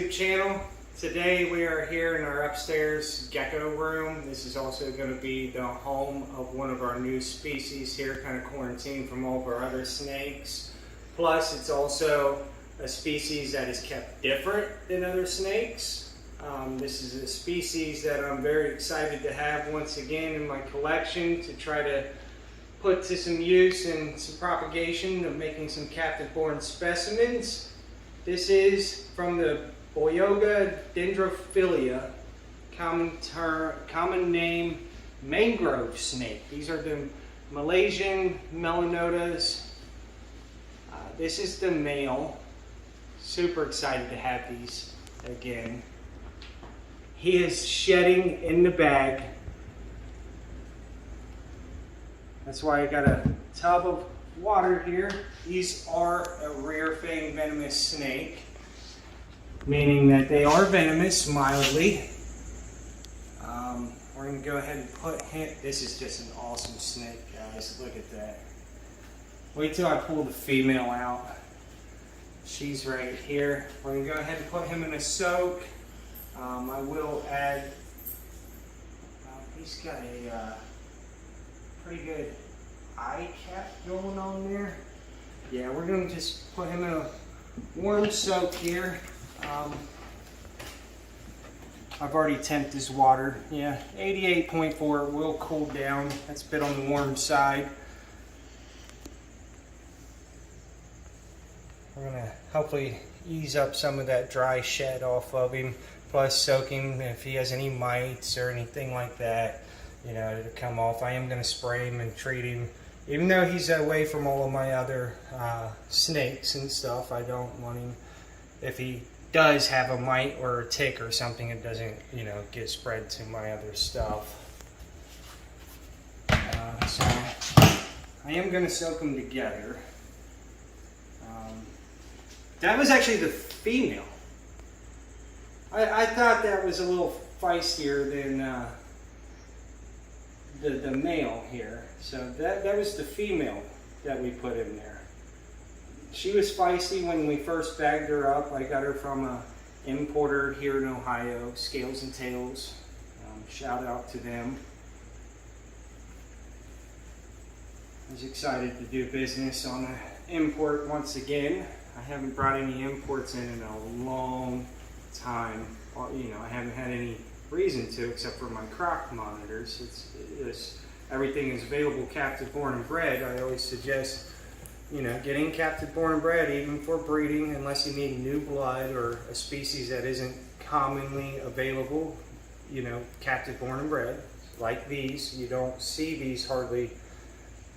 YouTube channel. Today we are here in our upstairs gecko room. This is also going to be the home of one of our new species here, kind of quarantined from all of our other snakes. Plus it's also a species that is kept different than other snakes. This is a species that I'm very excited to have once again in my collection to try to put to some use and some propagation of making some captive-born specimens. This is from the Boyoga dendrophilia, common name mangrove snake. These are the Malaysian melanotas. This is the male. Super excited to have these again. He is shedding in the bag. That's why I got a tub of water here. These are a rear fang venomous snake, meaning that they are venomous mildly. We're going to go ahead and put him. This is just an awesome snake, guys. Look at that. Wait till I pull the female out. She's right here. We're going to go ahead and put him in a soak. I will add, he's got a pretty good eye cap going on there. Yeah, we're going to just put him in a warm soak here. I've already temped his water. Yeah, 88.4 will cool down. That's a bit on the warm side. We're going to hopefully ease up some of that dry shed off of him. Plus soaking if he has any mites or anything like that, you know, to come off. I am going to spray him and treat him. Even though he's away from all of my other snakes and stuff, I don't want him, if he does have a mite or a tick or something, it doesn't, you know, get spread to my other stuff. So I am going to soak them together. That was actually the female. I thought that was a little feistier than the male here. So that was the female that we put in there. She was feisty when we first bagged her up. I got her from an importer here in Ohio, Scales and Tails. Shout out to them. I was excited to do business on an import once again. I haven't brought any imports in a long time. You know, I haven't had any reason to, except for my croc monitors. Everything is available captive born and bred. I always suggest, you know, getting captive born and bred even for breeding, unless you need new blood or a species that isn't commonly available. You know, captive born and bred like these. You don't see these hardly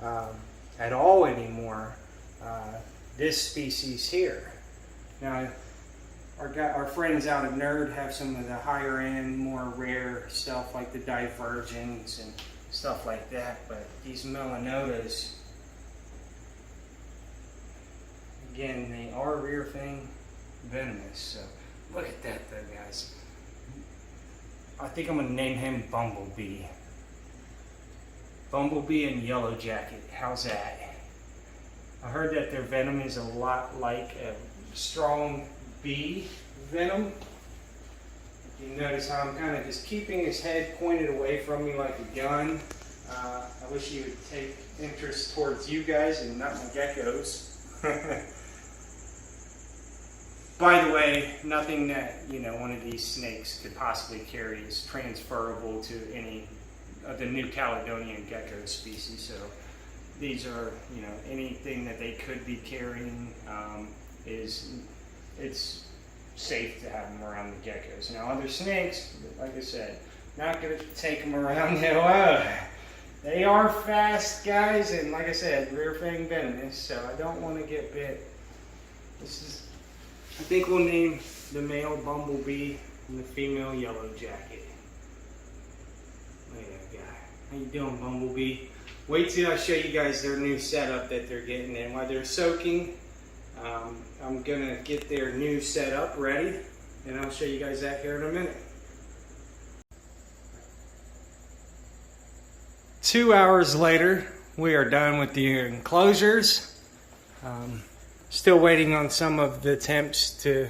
at all anymore. This species here. Now, our friends out at Nerd have some of the higher end, more rare stuff like the divergents and stuff like that, but these melanotas, again, they are rear fang venomous. So look at that though, guys. I think I'm going to name him Bumblebee. Bumblebee and Yellow Jacket. How's that? I heard that their venom is a lot like a strong bee venom. You notice how I'm kind of just keeping his head pointed away from me like a gun. I wish he would take interest towards you guys and not my geckos. By the way, nothing that, you know, one of these snakes could possibly carry is transferable to any of the New Caledonian gecko species. So these are, you know, anything that they could be carrying it's safe to have them around the geckos. Now other snakes, like I said, not going to take them around. They are fast, guys, and like I said, rear fang venomous, so I don't want to get bit. I think we'll name the male Bumblebee and the female Yellow Jacket. Look at that guy. How you doing, Bumblebee? Wait till I show you guys their new setup that they're getting in. While they're soaking, I'm going to get their new setup ready, and I'll show you guys that here in a minute. 2 hours later, we are done with the enclosures. Still waiting on some of the temps to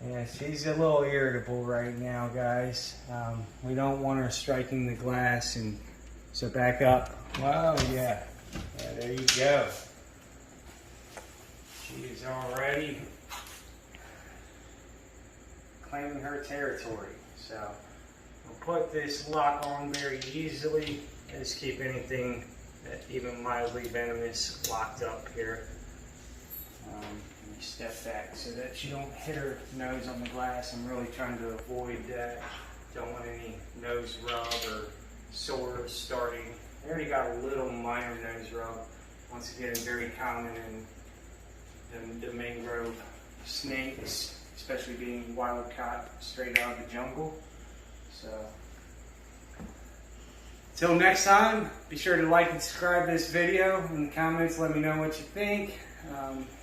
Yeah, she's a little irritable right now, guys. We don't want her striking the glass, and so back up. Wow, yeah. Yeah, there you go. She is already claiming her territory. So we'll put this lock on very easily. Just keep anything that even mildly venomous locked up here. Step back so that she don't hit her nose on the glass. I'm really trying to avoid that. Don't want any nose rub or sores starting. I already got a little minor nose rub. Once again, very common in the mangrove snakes, especially being wild caught straight out of the jungle. So, until next time, be sure to like and subscribe to this video. In the comments, let me know what you think.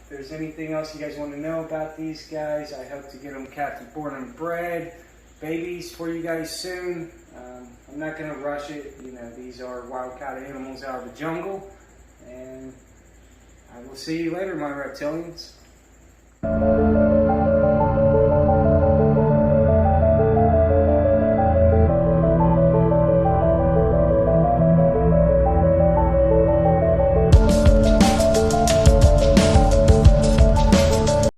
If there's anything else you guys want to know about these guys, I hope to get them captive born and bred babies for you guys soon. I'm not going to rush it. You know, these are wild caught animals out of the jungle. And I will see you later, my reptilians.